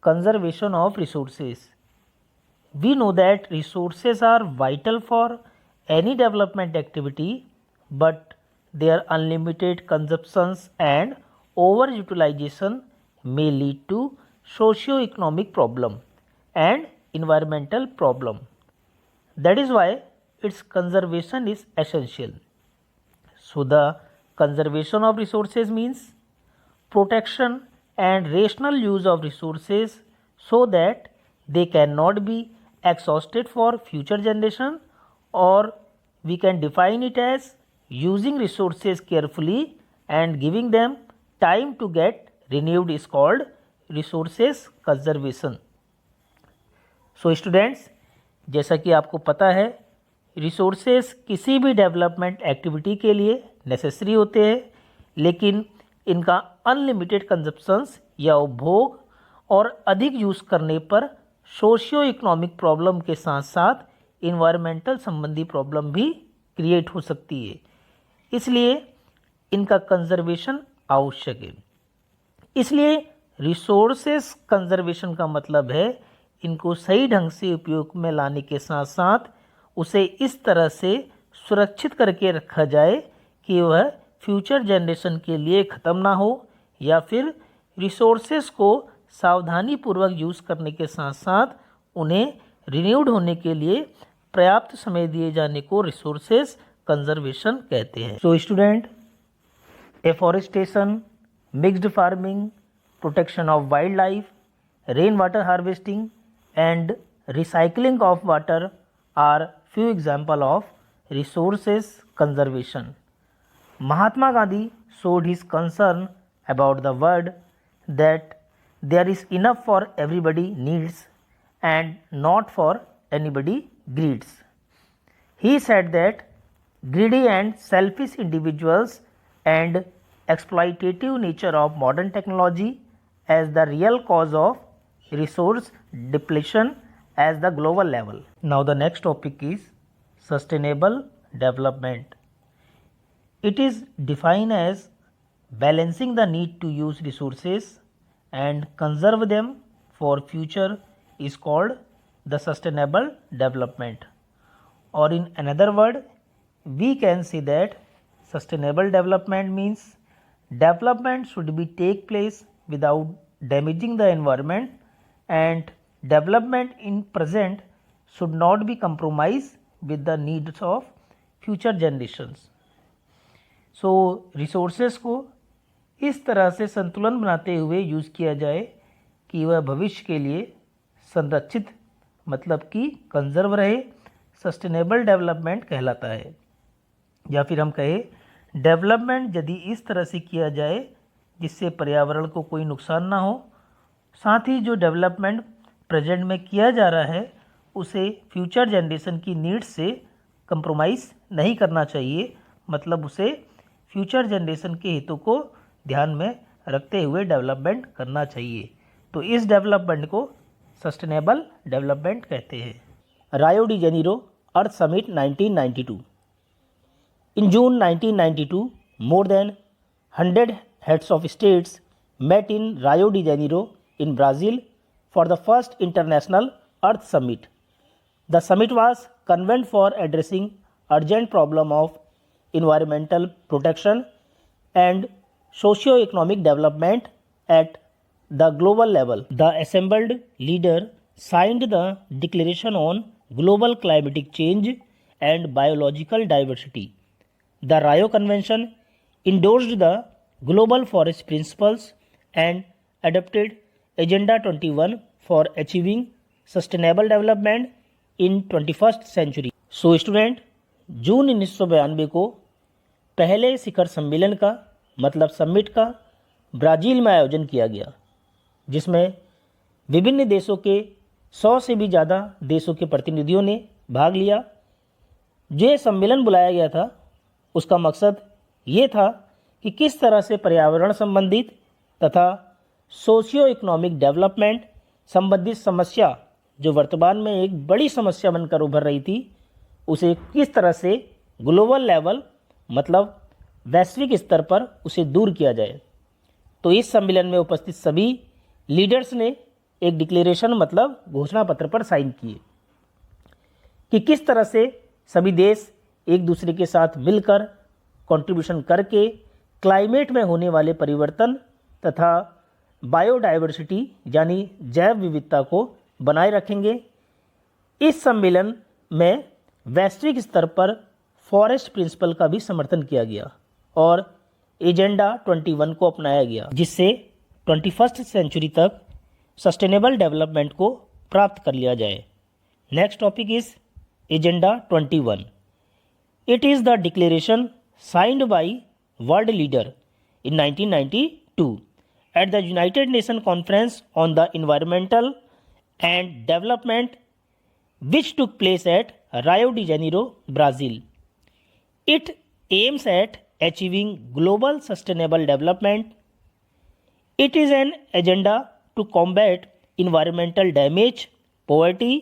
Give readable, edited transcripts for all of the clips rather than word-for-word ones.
conservation of resources. We know that resources are vital for any development activity, but their unlimited consumptions and overutilization may lead to socio-economic problem and environmental problem. That is why its conservation is essential. So the conservation of resources means protection and rational use of resources so that they cannot be exhausted for future generation, or we can define it as using resources carefully and giving them time to get renewed is called resources conservation. So students, जैसा कि आपको पता है, resources किसी भी development activity के लिए necessary होते हैं, लेकिन इनका अनलिमिटेड कंजप्शंस या उपभोग और अधिक यूज़ करने पर सोशियो इकोनॉमिक प्रॉब्लम के साथ साथ इन्वायरमेंटल संबंधी प्रॉब्लम भी क्रिएट हो सकती है। इसलिए इनका कंजर्वेशन आवश्यक है। इसलिए रिसोर्सेस कंजर्वेशन का मतलब है इनको सही ढंग से उपयोग में लाने के साथ साथ उसे इस तरह से सुरक्षित करके रखा जाए कि वह फ्यूचर जनरेशन के लिए ख़त्म ना हो, या फिर रिसोर्सेस को सावधानीपूर्वक यूज़ करने के साथ साथ उन्हें रिन्यूड होने के लिए पर्याप्त समय दिए जाने को रिसोर्सेस कंजर्वेशन कहते हैं। So student, afforestation, mixed farming, protection of wild life, rain water harvesting and recycling of water are few example of resources conservation. Mahatma Gandhi showed his concern about the world that there is enough for everybody needs and not for anybody greeds. He said that greedy and selfish individuals and exploitative nature of modern technology as the real cause of resource depletion at the global level. Now the next topic is sustainable development. It is defined as balancing the need to use resources and conserve them for future is called the sustainable development. Or in another word, we can say that sustainable development means development should be take place without damaging the environment, and development in present should not be compromised with the needs of future generations. So resources को इस तरह से संतुलन बनाते हुए use किया जाए कि वह भविष्य के लिए संरक्षित, मतलब कि कंजर्व रहे, सस्टेनेबल डेवलपमेंट कहलाता है। या फिर हम कहें डेवलपमेंट यदि इस तरह से किया जाए जिससे पर्यावरण को कोई नुकसान ना हो, साथ ही जो डेवलपमेंट प्रेजेंट में किया जा रहा है उसे फ्यूचर जनरेशन की नीड्स से कंप्रोमाइज़ नहीं करना चाहिए, मतलब उसे फ्यूचर जनरेशन के हितों को ध्यान में रखते हुए डेवलपमेंट करना चाहिए। तो इस डेवलपमेंट को सस्टेनेबल डेवलपमेंट कहते हैं। रायो de Janeiro earth summit 1992। In June 1992 more than 100 heads of states met in Rio de Janeiro in Brazil for the first international Earth Summit. The summit was convened for addressing urgent problem of environmental protection and socio-economic development at the global level. The assembled leaders signed the Declaration on Global Climatic Change and Biological Diversity. The Rio Convention endorsed the Global Forest Principles and adopted Agenda 21 for achieving sustainable development in 21st century. So student, June 1992 को पहले शिखर सम्मेलन का मतलब summit का Brazil में आयोजन किया गया, जिसमें विभिन्न देशों के 100 से भी ज़्यादा देशों के प्रतिनिधियों ने भाग लिया। जो सम्मेलन बुलाया गया था उसका मकसद ये था कि किस तरह से पर्यावरण संबंधित तथा सोशियो इकोनॉमिक डेवलपमेंट संबंधित समस्या जो वर्तमान में एक बड़ी समस्या बनकर उभर रही थी, उसे किस तरह से ग्लोबल लेवल मतलब वैश्विक स्तर पर उसे दूर किया जाए। तो इस सम्मेलन में उपस्थित सभी लीडर्स ने एक डिक्लेरेशन मतलब घोषणा पत्र पर साइन किए कि किस तरह से सभी देश एक दूसरे के साथ मिलकर कंट्रीब्यूशन करके क्लाइमेट में होने वाले परिवर्तन तथा बायोडाइवर्सिटी यानी जैव विविधता को बनाए रखेंगे। इस सम्मेलन में वैश्विक स्तर पर फॉरेस्ट प्रिंसिपल का भी समर्थन किया गया और एजेंडा 21 को अपनाया गया, जिससे 21st सेंचुरी तक सस्टेनेबल डेवलपमेंट को प्राप्त कर लिया जाए। Next topic is agenda 21। It is the declaration signed by world leader in 1992 at the United Nations Conference on the Environmental and Development, which took place at Rio de Janeiro, Brazil. It aims at achieving global sustainable development. It is an agenda to combat environmental damage, poverty,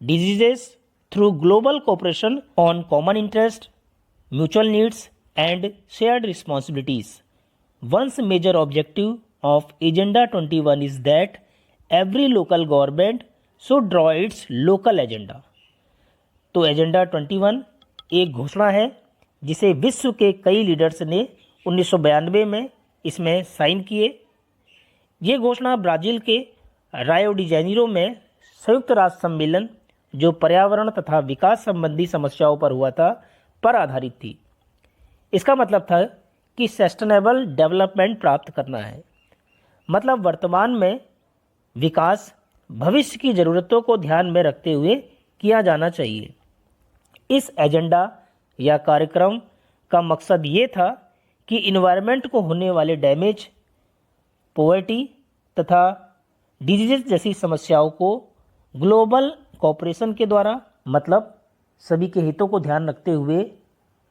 diseases through global cooperation on common interest, mutual needs, and shared responsibilities. One's major objective of Agenda 21 is that every local government should draw its local agenda. तो agenda 21 एक घोषणा है जिसे विश्व के कई leaders ने 1992 में इसमें साइन किए। ये घोषणा ब्राज़ील के रायो डी जेनेरो में संयुक्त राष्ट्र सम्मेलन जो पर्यावरण तथा विकास संबंधी समस्याओं पर हुआ था पर आधारित थी। इसका मतलब था कि सस्टेनेबल डेवलपमेंट प्राप्त करना है, मतलब वर्तमान में विकास भविष्य की ज़रूरतों को ध्यान में रखते हुए किया जाना चाहिए। इस एजेंडा या कार्यक्रम का मकसद ये था कि इन्वायरमेंट को होने वाले डैमेज, पॉवर्टी तथा डिजीज जैसी समस्याओं को ग्लोबल कोऑपरेशन के द्वारा, मतलब सभी के हितों को ध्यान रखते हुए,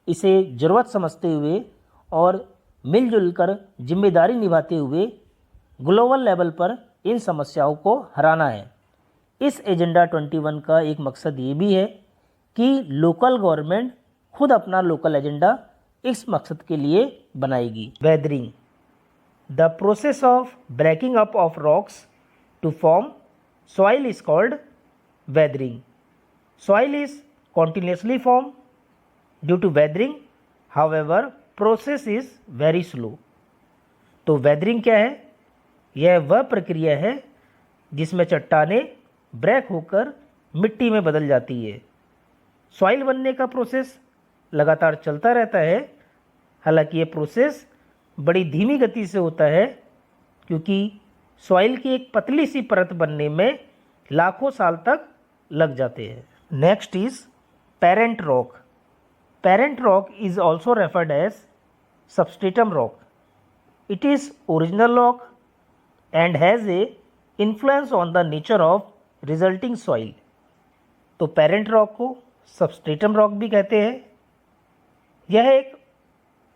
इसे ज़रूरत समझते हुए और मिलजुल कर जिम्मेदारी निभाते हुए ग्लोबल लेवल पर इन समस्याओं को हराना है। इस एजेंडा 21 का एक मकसद ये भी है कि लोकल गवर्नमेंट खुद अपना लोकल एजेंडा इस मकसद के लिए बनाएगी। Weathering, the process of breaking up of rocks to form soil is called weathering. Soil is continuously formed due to weathering, however process is very slow। तो वेदरिंग क्या है? यह वह प्रक्रिया है जिसमें चट्टानें ब्रेक होकर मिट्टी में बदल जाती है। सॉइल बनने का प्रोसेस लगातार चलता रहता है, हालांकि ये प्रोसेस बड़ी धीमी गति से होता है क्योंकि सॉइल की एक पतली सी परत बनने में लाखों साल तक लग जाते हैं। Next is parent rock. Parent rock is also referred as substratum rock. It is original rock and has a influence on the nature of resulting soil. तो पेरेंट रॉक को सबस्ट्रेटम रॉक भी कहते हैं। यह एक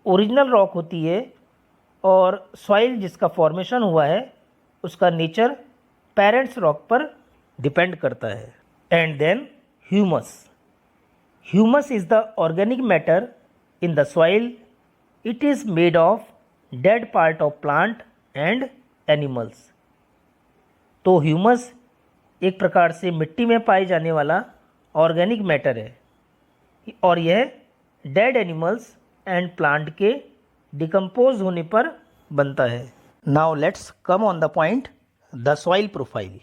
ओरिजिनल रॉक होती है और सॉइल जिसका फॉर्मेशन हुआ है उसका नेचर पेरेंट्स रॉक पर डिपेंड करता है। And then humus. Humus is the organic matter in the soil. It is made of dead part of plant and animals. तो ह्यूमस एक प्रकार से मिट्टी में पाए जाने वाला ऑर्गेनिक मैटर है और यह डेड एनिमल्स एंड प्लांट के डिकम्पोज होने पर बनता है। Now let's come on the point, the soil profile.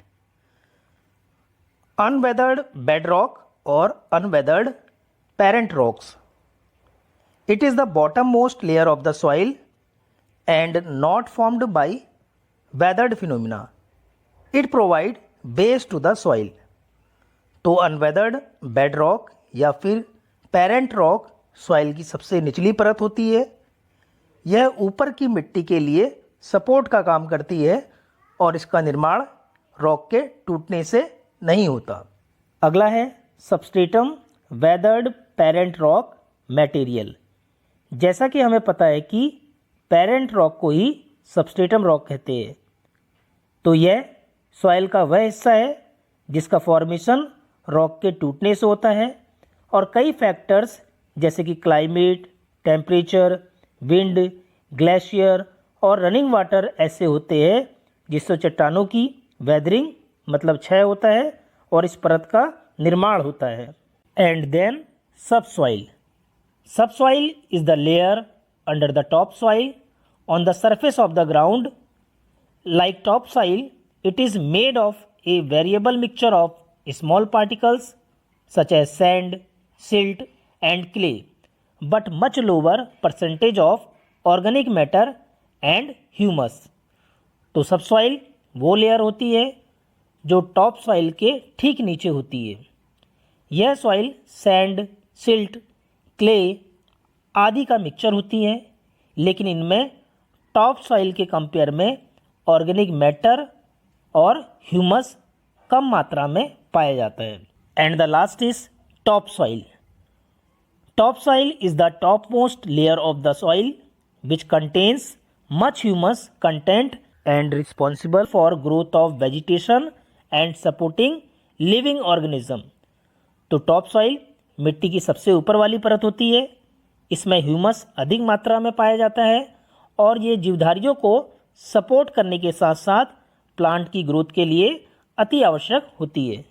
Unweathered bedrock और unweathered parent rocks. It is the bottom most layer of the soil and not formed by weathered phenomena. It provide base to the soil. तो unweathered bedrock या फिर parent rock soil की सबसे निचली परत होती है। यह ऊपर की मिट्टी के लिए सपोर्ट का काम करती है और इसका निर्माण रॉक के टूटने से नहीं होता। अगला है substratum weathered parent rock material. जैसा कि हमें पता है कि पेरेंट रॉक को ही सबस्ट्रेटम रॉक कहते हैं, तो यह सॉइल का वह हिस्सा है जिसका फॉर्मेशन रॉक के टूटने से होता है और कई फैक्टर्स जैसे कि क्लाइमेट, टेम्परेचर, विंड, ग्लेशियर और रनिंग वाटर ऐसे होते हैं जिससे चट्टानों की वेदरिंग मतलब क्षय होता है और इस परत का निर्माण होता है। And then subsoil. Subsoil is the layer under the top soil on the surface of the ground. Like topsoil, it is made of a variable mixture of small particles such as sand, silt and clay, but much lower percentage of organic matter and humus. तो subsoil वो layer होती है जो top soil के ठीक नीचे होती है। यह सॉइल सैंड, सिल्ट, क्ले आदि का मिक्सचर होती है, लेकिन इनमें टॉप सॉइल के कंपेयर में ऑर्गेनिक मैटर और ह्यूमस कम मात्रा में पाया जाता है। And the last is top soil. Top soil is the top most layer of the soil which contains much humus content and responsible for growth of vegetation and supporting living organism. तो top soil मिट्टी की सबसे ऊपर वाली परत होती है। इसमें ह्यूमस अधिक मात्रा में पाया जाता है और ये जीवधारियों को सपोर्ट करने के साथ साथ प्लांट की ग्रोथ के लिए अति आवश्यक होती है।